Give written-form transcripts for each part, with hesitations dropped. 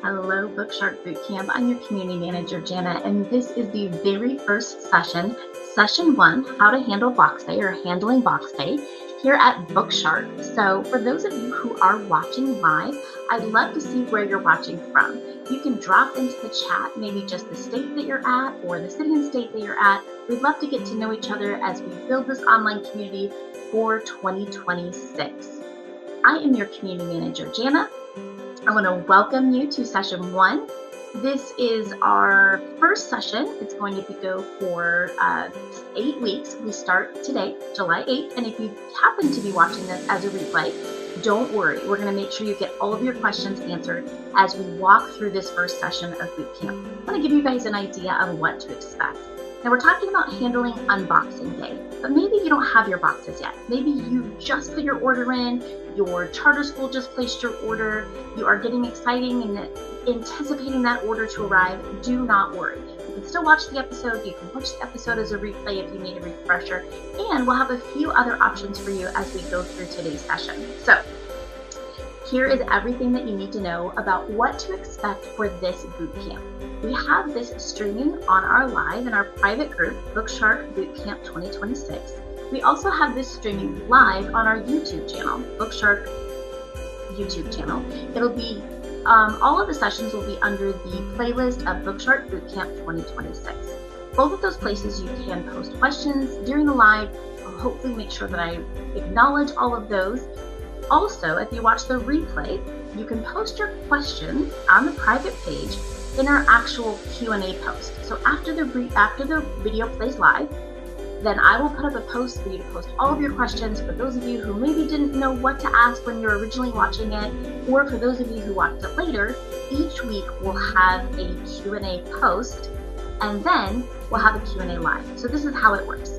Hello, BootShark BootCamp. I'm your community manager, Jana, and this is the very first session, Session 1, How to Handle Box Day or Handling Box Day here at BootShark. So for those of you who are watching live, I'd love to see where you're watching from. You can drop into the chat, maybe just the state that you're at or the city and state that you're at. We'd love to get to know each other as we build this online community for 2026. I am your community manager, Jana. I want to welcome you to session 1. This is our first session. It's going to go for 8 weeks. We start today, July 8th. And if you happen to be watching this as a replay, don't worry. We're going to make sure you get all of your questions answered as we walk through this first session of bootcamp. I want to give you guys an idea of what to expect. Now we're talking about handling unboxing day, but maybe you don't have your boxes yet. Maybe you just put your order in, your charter school just placed your order, you are getting exciting and anticipating that order to arrive. Do not worry. You can still watch the episode. You can watch the episode as a replay if you need a refresher, and we'll have a few other options for you as we go through today's session. So here is everything that you need to know about what to expect for this bootcamp. We have this streaming on our live in our private group, BootShark BootCamp 2026. We also have this streaming live on our YouTube channel, BootShark YouTube channel. It'll be, all of the sessions will be under the playlist of BootShark BootCamp 2026. Both of those places you can post questions during the live. I'll hopefully make sure that I acknowledge all of those. Also, if you watch the replay, you can post your questions on the private page in our actual Q&A post. So after the video plays live, then I will put up a post for you to post all of your questions. For those of you who maybe didn't know what to ask when you were originally watching it, or for those of you who watched it later, each week we'll have a Q&A post, and then we'll have a Q&A live. So this is how it works.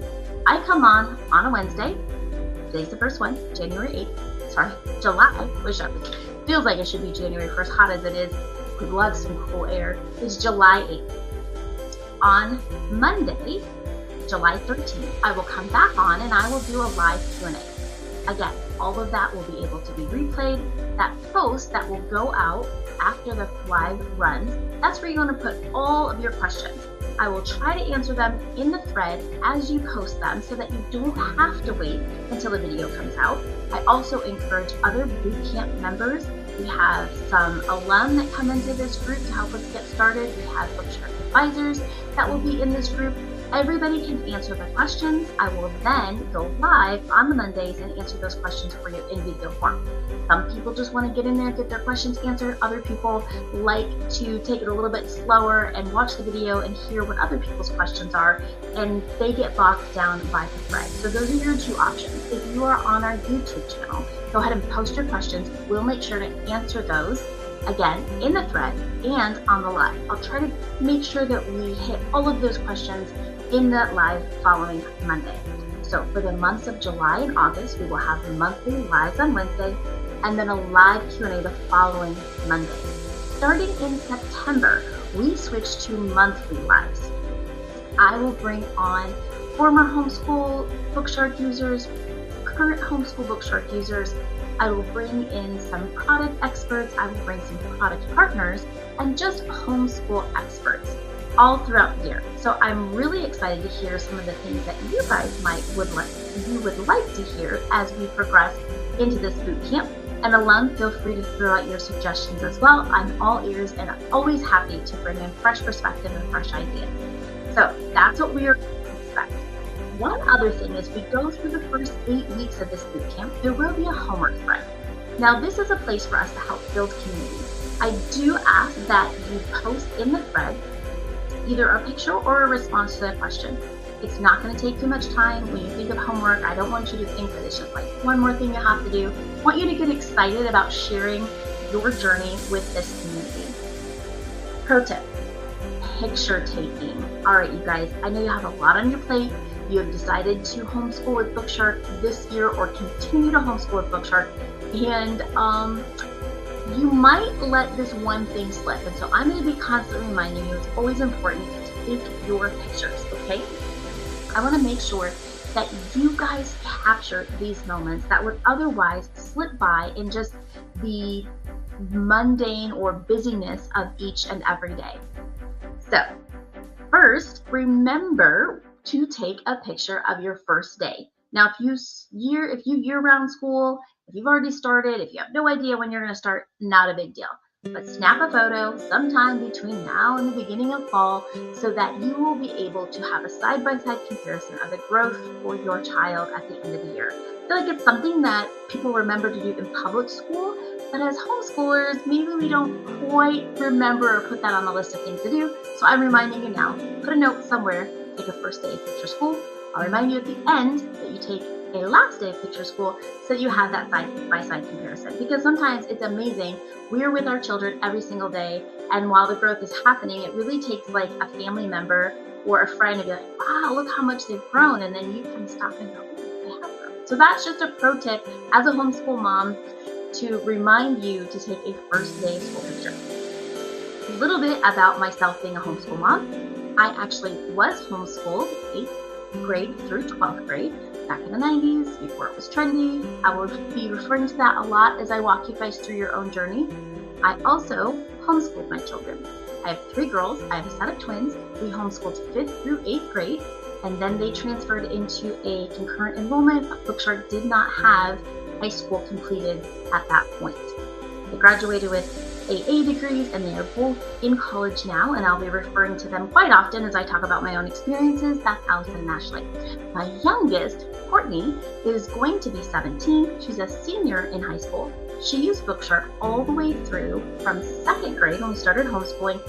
I come on a Wednesday. Today's the first one, January 8th. Sorry, July. Feels like it should be January 1st, hot as it is. We'd love some cool air. It's July 8th. On Monday, July 13th, I will come back on and I will do a live Q&A. Again, all of that will be able to be replayed. That post that will go out after the live runs, that's where you're going to put all of your questions. I will try to answer them in the thread as you post them so that you don't have to wait until the video comes out. I also encourage other bootcamp members. We have some alum that come into this group to help us get started. We have BootShark advisors that will be in this group. Everybody can answer the questions. I will then go live on the Mondays and answer those questions for you in video form. Some people just want to get in there and get their questions answered. Other people like to take it a little bit slower and watch the video and hear what other people's questions are, and they get bogged down by the thread. So those are your two options. If you are on our YouTube channel, go ahead and post your questions. We'll make sure to answer those again in the thread and on the live. I'll try to make sure that we hit all of those questions in the live following Monday. So for the months of July and August, we will have the monthly lives on Wednesday and then a live Q&A the following Monday. Starting in September, we switch to monthly lives. I will bring on former homeschool BootShark users, current homeschool BootShark users. I will bring in some product experts. I will bring some product partners and just homeschool experts all throughout the year. So I'm really excited to hear some of the things that you guys would like to hear as we progress into this boot camp. And alum, feel free to throw out your suggestions as well. I'm all ears and I'm always happy to bring in fresh perspective and fresh ideas. So that's what we are going to expect. One other thing is we go through the first 8 weeks of this boot camp, there will be a homework thread. Now this is a place for us to help build community. I do ask that you post in the thread either a picture or a response to that question. It's not going to take too much time. When you think of homework, I don't want you to think that it's just like one more thing you have to do. I want you to get excited about sharing your journey with this community. Pro tip, picture taking. All right, you guys, I know you have a lot on your plate. You have decided to homeschool with BootShark this year or continue to homeschool with BootShark, and you might let this one thing slip. And so I'm going to be constantly reminding you it's always important to take your pictures, okay? I want to make sure that you guys capture these moments that would otherwise slip by in just the mundane or busyness of each and every day. So first, remember to take a picture of your first day. Now, if you year-round school, if you've already started, if you have no idea when you're going to start, not a big deal. But snap a photo sometime between now and the beginning of fall so that you will be able to have a side-by-side comparison of the growth for your child at the end of the year. I feel like it's something that people remember to do in public school, but as homeschoolers, maybe we don't quite remember or put that on the list of things to do. So I'm reminding you now, put a note somewhere, take a first day of picture school. I'll remind you at the end that you take a last day of picture school so that you have that side-by-side comparison. Because sometimes it's amazing. We're with our children every single day, and while the growth is happening, it really takes like a family member or a friend to be like, wow, look how much they've grown, and then you can stop and go, oh, they have grown. So that's just a pro tip as a homeschool mom to remind you to take a first day school picture. A little bit about myself being a homeschool mom. I actually was homeschooled 8th grade through 12th grade back in the 90s before it was trendy. I will be referring to that a lot as I walk you guys through your own journey. I also homeschooled my children. I have 3 girls. I have a set of twins. We homeschooled 5th through 8th grade, and then they transferred into a concurrent enrollment. BootShark did not have high school completed at that point. They graduated with AA degrees, and they are both in college now, and I'll be referring to them quite often as I talk about my own experiences. That's Allison and Ashley. My youngest, Courtney, is going to be 17. She's a senior in high school. She used BootShark all the way through from 2nd grade when we started homeschooling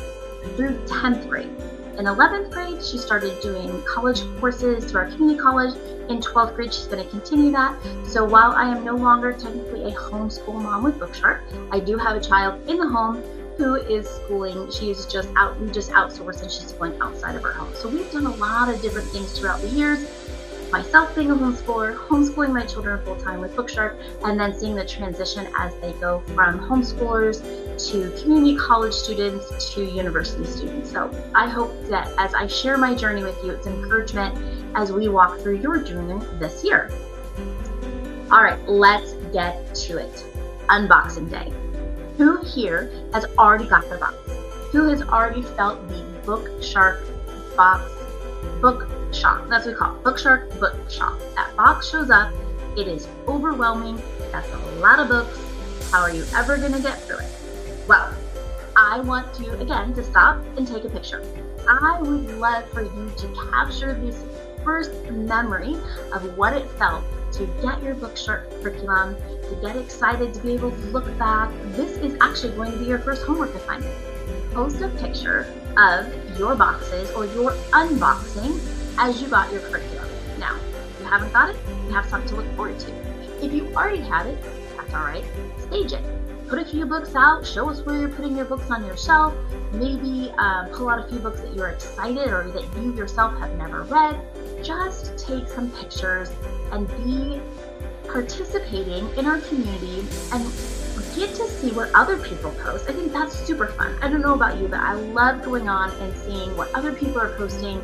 through 10th grade. In 11th grade, she started doing college courses through our community college. In 12th grade, she's going to continue that. So while I am no longer technically a homeschool mom with BootShark, I do have a child in the home who is schooling. She is just out, we just outsource, and she's schooling outside of her home. So we've done a lot of different things throughout the years. Myself being a homeschooler, homeschooling my children full-time with BootShark, and then seeing the transition as they go from homeschoolers to community college students to university students. So I hope that as I share my journey with you, it's encouragement as we walk through your journey this year. All right, let's get to it. Unboxing day. Who here has already got their box? Who has already felt the BootShark box book shock? That's what we call it, BootShark book shock. That box shows up, it is overwhelming, that's a lot of books. How are you ever going to get through it? Well, I want you again to stop and take a picture. I would love for you to capture this first memory of what it felt to get your BootShark curriculum, to get excited to be able to look back. This is actually going to be your first homework assignment. Post a picture of your boxes or your unboxing as you got your curriculum. Now, if you haven't got it, you have something to look forward to. If you already have it, that's all right. Stage it. Put a few books out. Show us where you're putting your books on your shelf. Maybe pull out a few books that you're excited or that you yourself have never read. Just take some pictures and be participating in our community and get to see what other people post. I think that's super fun. I don't know about you, but I love going on and seeing what other people are posting,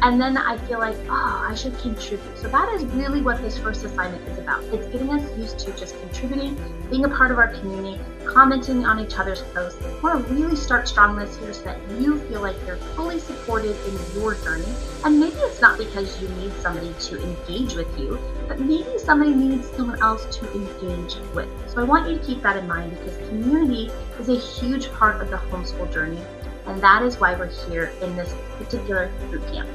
and then I feel like, oh, I should contribute. So that is really what this first assignment is about. It's getting us used to just contributing, being a part of our community, commenting on each other's posts. We want to really start strong this year so that you feel like you're fully supported in your journey. And maybe it's not because you need somebody to engage with you, but maybe somebody needs someone else to engage with. So I want you to keep that in mind, because community is a huge part of the homeschool journey, and that is why we're here in this particular boot camp.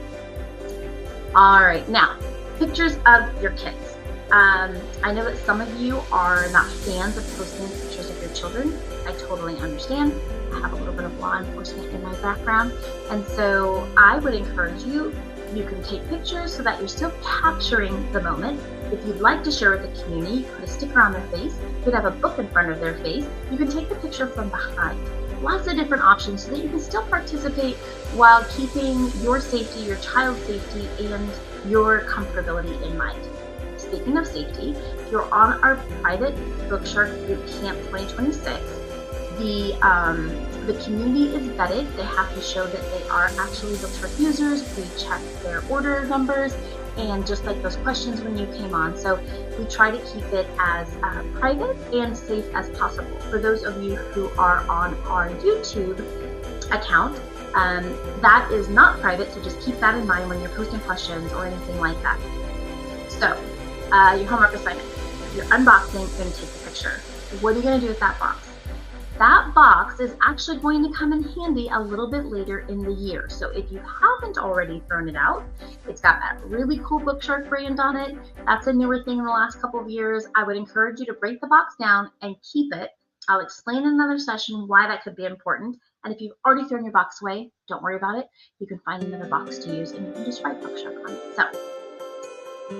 All right, now, pictures of your kids. I know that some of you are not fans of posting pictures of your children. I totally understand. I have a little bit of law enforcement in my background, and so I would encourage you, you can take pictures so that you're still capturing the moment. If you'd like to share with the community, you put a sticker on their face. You could have a book in front of their face. You can take the picture from behind. Lots of different options so that you can still participate while keeping your safety, your child's safety, and your comfortability in mind. Speaking of safety, if you're on our private BootShark BootCamp 2026, the community is vetted. They have to show that they are actually BootShark users. We check their order numbers, and just like those questions when you came on. So we try to keep it as private and safe as possible. For those of you who are on our YouTube account, that is not private, so just keep that in mind when you're posting questions or anything like that. So your homework assignment, you're unboxing, you're going to take a picture. What are you going to do with that box? That box is actually going to come in handy a little bit later in the year. So if you haven't already thrown it out, it's got that really cool BootShark brand on it. That's a newer thing in the last couple of years. I would encourage you to break the box down and keep it. I'll explain in another session why that could be important. And if you've already thrown your box away, don't worry about it. You can find another box to use and you can just write BootShark on it. So,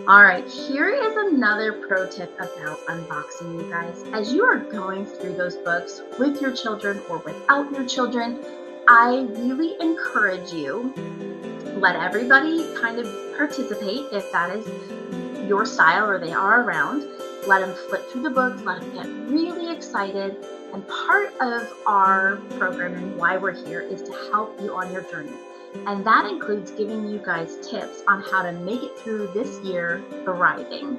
all right, here is another pro tip about unboxing, you guys. As you are going through those books with your children or without your children, I really encourage you, let everybody kind of participate if that is your style or they are around. Let them flip through the books, let them get really excited. And part of our program and why we're here is to help you on your journey. And that includes giving you guys tips on how to make it through this year thriving.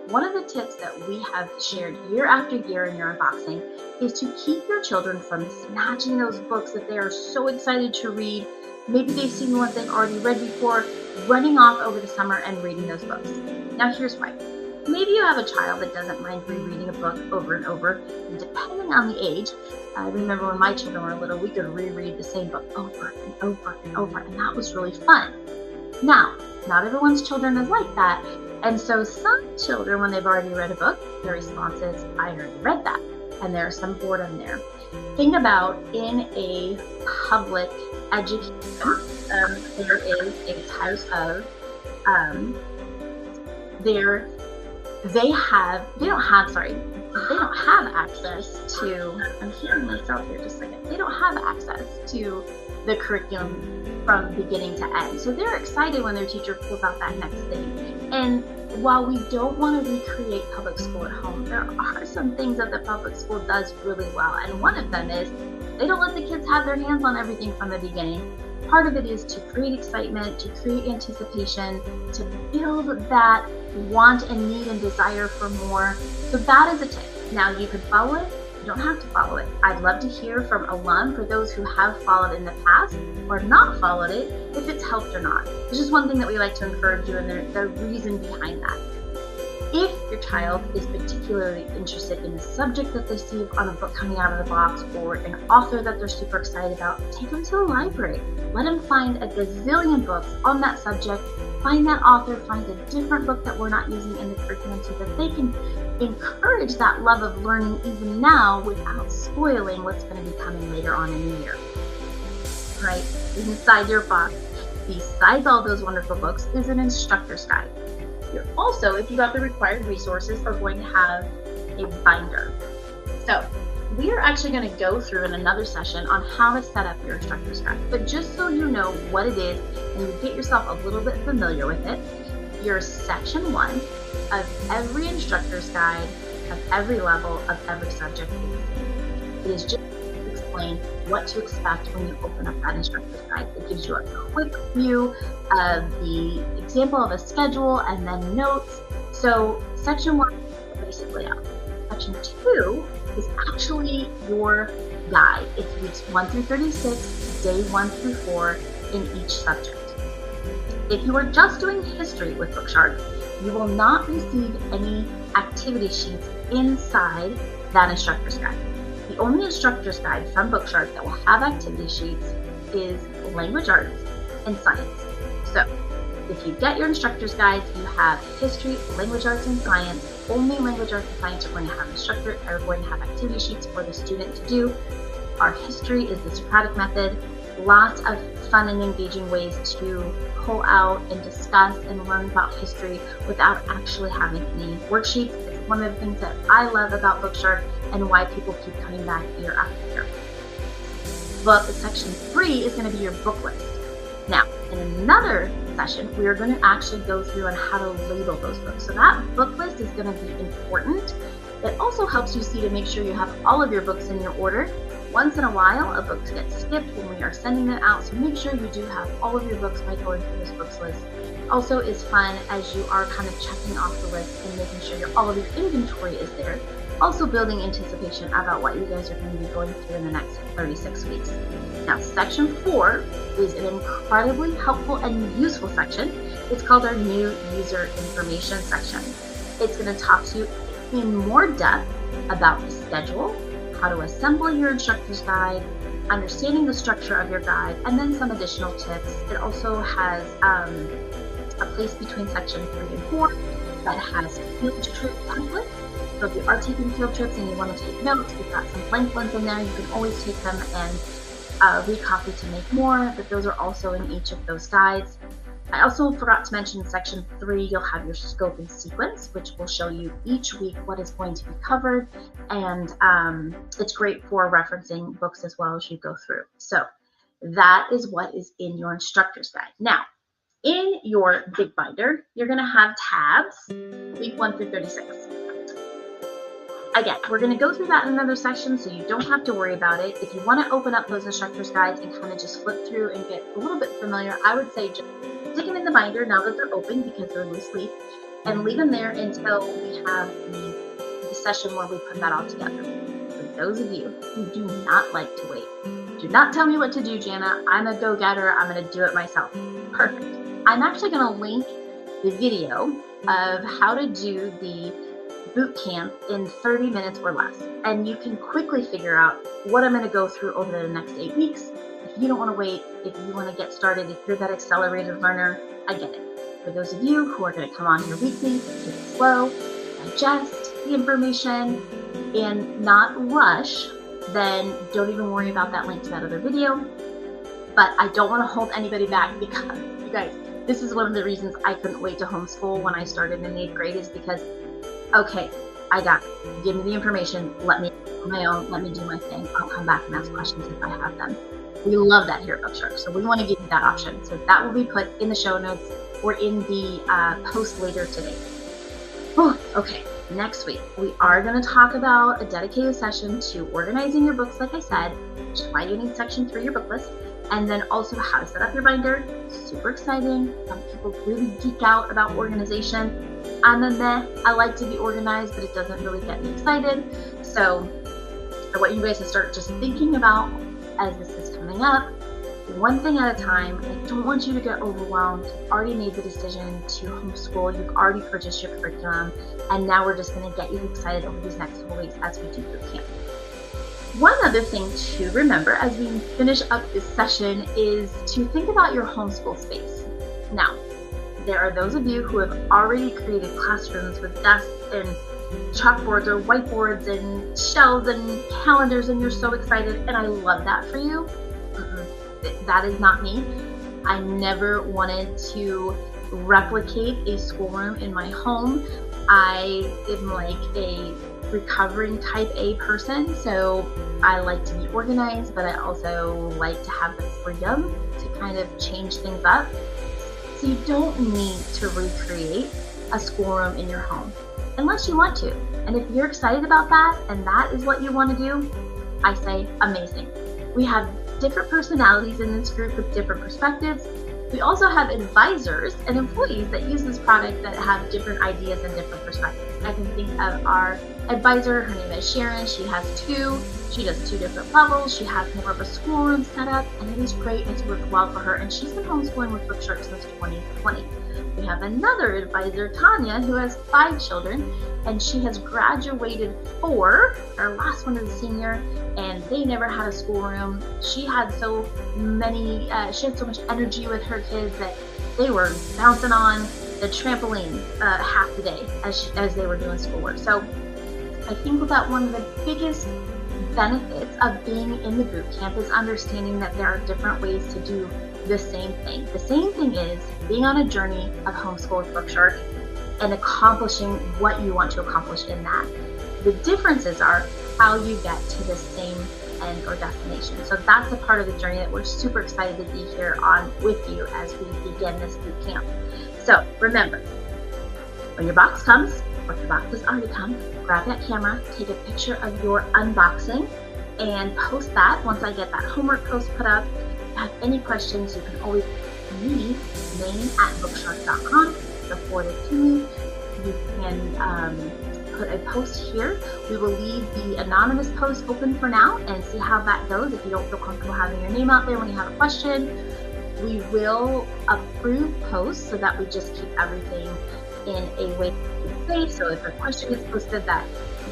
One of the tips that we have shared year after year in your unboxing is to keep your children from snatching those books that they are so excited to read. Maybe they've seen the ones they've already read before, running off over the summer and reading those books. Now here's why. Maybe you have a child that doesn't mind rereading a book over and over, and depending on the age, I remember when my children were little, we could reread the same book over and over and over, and that was really fun. Now, not everyone's children is like that, and so some children, when they've already read a book, their response is, I already read that, and there's some boredom there. Think about in a public education, there is a type of, they don't have access to, I'm hearing myself here just a second, they don't have access to the curriculum from beginning to end. So they're excited when their teacher pulls out that next thing. And while we don't want to recreate public school at home, there are some things that the public school does really well. And one of them is they don't let the kids have their hands on everything from the beginning. Part of it is to create excitement, to create anticipation, to build that want and need and desire for more. So that is a tip. Now you can follow it, you don't have to follow it. I'd love to hear from alum for those who have followed in the past or not followed it, if it's helped or not. It's just one thing that we like to encourage you and the reason behind that. If your child is particularly interested in the subject that they see on a book coming out of the box or an author that they're super excited about, take them to the library. Let them find a gazillion books on that subject, find that author, find a different book that we're not using in the curriculum so that they can encourage that love of learning even now without spoiling what's going to be coming later on in the year. Right? Inside your box, besides all those wonderful books, is an instructor's guide. You're also, if you got the required resources, are going to have a binder. So we are actually going to go through in another session on how to set up your instructor's guide. But just so you know what it is and you get yourself a little bit familiar with it, your section 1 of every instructor's guide of every level of every subject is the same. It is just to explain what to expect when you open up that instructor's guide. It gives you a quick view of the example of a schedule and then notes. So section 1 is the basic layout. Section 2 is actually your guide. It's weeks 1 through 36, day 1 through 4 in each subject. If you are just doing history with BootShark, you will not receive any activity sheets inside that instructor's guide. The only instructor's guide from BootShark that will have activity sheets is language arts and science. So if you get your instructor's guides, you have history, language arts, and science. Only language arts and science are going to have activity sheets for the student to do. Our history is the Socratic method. Lots of fun and engaging ways to pull out and discuss and learn about history without actually having any worksheets. It's one of the things that I love about BootShark and why people keep coming back year after year. But section 3 is going to be your book list. Now, in another session, we are going to actually go through on how to label those books. So that book list is going to be important. It also helps you see to make sure you have all of your books in your order. Once in a while, a book gets skipped when we are sending them out, so make sure you do have all of your books by going through this books list. Also is fun as you are kind of checking off the list and making sure all of your inventory is there. Also building anticipation about what you guys are going to be going through in the next 36 weeks. Now, section 4 is an incredibly helpful and useful section. It's called our new user information section. It's going to talk to you in more depth about the schedule, how to assemble your instructor's guide, understanding the structure of your guide, and then some additional tips. It also has a place between section 3 and 4 that has field trip templates. So if you are taking field trips and you want to take notes, we've got some blank ones in there. You can always take them and recopy to make more, but those are also in each of those guides. I also forgot to mention in section 3, you'll have your scope and sequence, which will show you each week what is going to be covered. And it's great for referencing books as well as you go through. So that is what is in your instructor's guide. Now, in your big binder, you're going to have tabs, week 1 through 36. Again, we're going to go through that in another section, so you don't have to worry about it. If you want to open up those instructor's guides and kind of just flip through and get a little bit familiar, I would say just stick them in the binder now that they're open because they're loose leaf, and leave them there until we have the session where we put that all together. For those of you who do not like to wait, do not tell me what to do, Jana. I'm a go-getter. I'm going to do it myself. Perfect. I'm actually going to link the video of how to do the boot camp in 30 minutes or less. And you can quickly figure out what I'm going to go through over the next 8 weeks. If you don't want to wait, if you want to get started, if you're that accelerated learner, I get it. For those of you who are going to come on here weekly, take it slow, digest the information, and not rush, then don't even worry about that link to that other video. But I don't want to hold anybody back because, you guys, this is one of the reasons I couldn't wait to homeschool when I started in 8th grade is because, okay, I got it. Give me the information. Let me do my own. Let me do my thing. I'll come back and ask questions if I have them. We love that here at BootShark, so we want to give you that option. So that will be put in the show notes or in the post later today. Oh, okay, next week we are going to talk about a dedicated session to organizing your books, like I said, which is why you need section 3 of your book list, and then also how to set up your binder. Super exciting. Some people really geek out about organization. I'm a meh. I like to be organized, but it doesn't really get me excited. So I want you guys to start just thinking about, as this is coming up, one thing at a time. I don't want you to get overwhelmed. You've already made the decision to homeschool. You've already purchased your curriculum, and now we're just going to get you excited over these next couple weeks as we do boot camp. One other thing to remember as we finish up this session is to think about your homeschool space. Now, there are those of you who have already created classrooms with desks and chalkboards or whiteboards and shelves and calendars, and you're so excited, and I love that for you. That is not me. I never wanted to replicate a schoolroom in my home. I am like a recovering type A person, so I like to be organized, but I also like to have the freedom to kind of change things up. So you don't need to recreate a schoolroom in your home unless you want to. And if you're excited about that and that is what you want to do, I say amazing. We have different personalities in this group with different perspectives. We also have advisors and employees that use this product that have different ideas and different perspectives. I can think of our advisor, her name is Sharon. She has 2. She does 2 different levels. She has more of a schoolroom set up, and it is great. It's worked well for her, and she's been homeschooling with BootShark since 2020. We have another advisor, Tanya, who has 5 children, and she has graduated 4. Our last one is a senior, and they never had a schoolroom. She had so much energy with her kids that they were bouncing on the trampoline half the day as they were doing schoolwork. So I think that one of the biggest benefits of being in the boot camp is understanding that there are different ways to do the same thing. The same thing is being on a journey of homeschool with BootShark and accomplishing what you want to accomplish in that. The differences are how you get to the same end or destination. So that's a part of the journey that we're super excited to be here on with you as we begin this boot camp. So remember, when your box comes, or if your box has already come, grab that camera, take a picture of your unboxing, and post that. Once I get that homework post put up, if you have any questions, you can always me, main@bookshark.com, so forward it to me. You can put a post here. We will leave the anonymous post open for now and see how that goes. If you don't feel comfortable having your name out there when you have a question, we will approve posts so that we just keep everything in a way that's safe. So if a question is posted that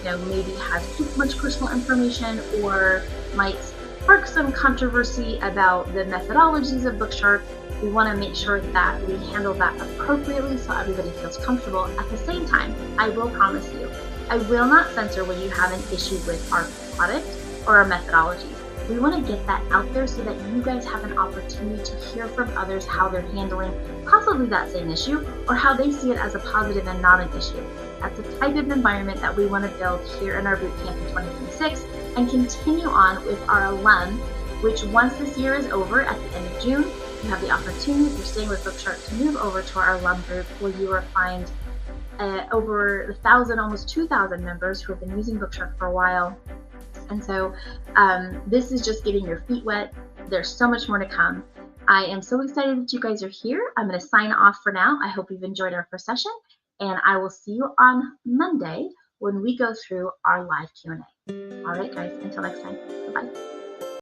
maybe has too much personal information or might spark some controversy about the methodologies of BootShark, we want to make sure that we handle that appropriately so everybody feels comfortable. At the same time, I will promise you, I will not censor when you have an issue with our product or our methodologies. We want to get that out there so that you guys have an opportunity to hear from others how they're handling possibly that same issue or how they see it as a positive and not an issue. That's the type of environment that we want to build here in our bootcamp in 2026 and continue on with our alum, which once this year is over at the end of June, you have the opportunity, if you're staying with BootShark, to move over to our alum group where you will find over 1,000, almost 2,000 members who have been using BootShark for a while. And so this is just getting your feet wet. There's so much more to come. I am so excited that you guys are here. I'm going to sign off for now. I hope you've enjoyed our first session, and I will see you on Monday when we go through our live Q&A. All right, guys, until next time, bye-bye.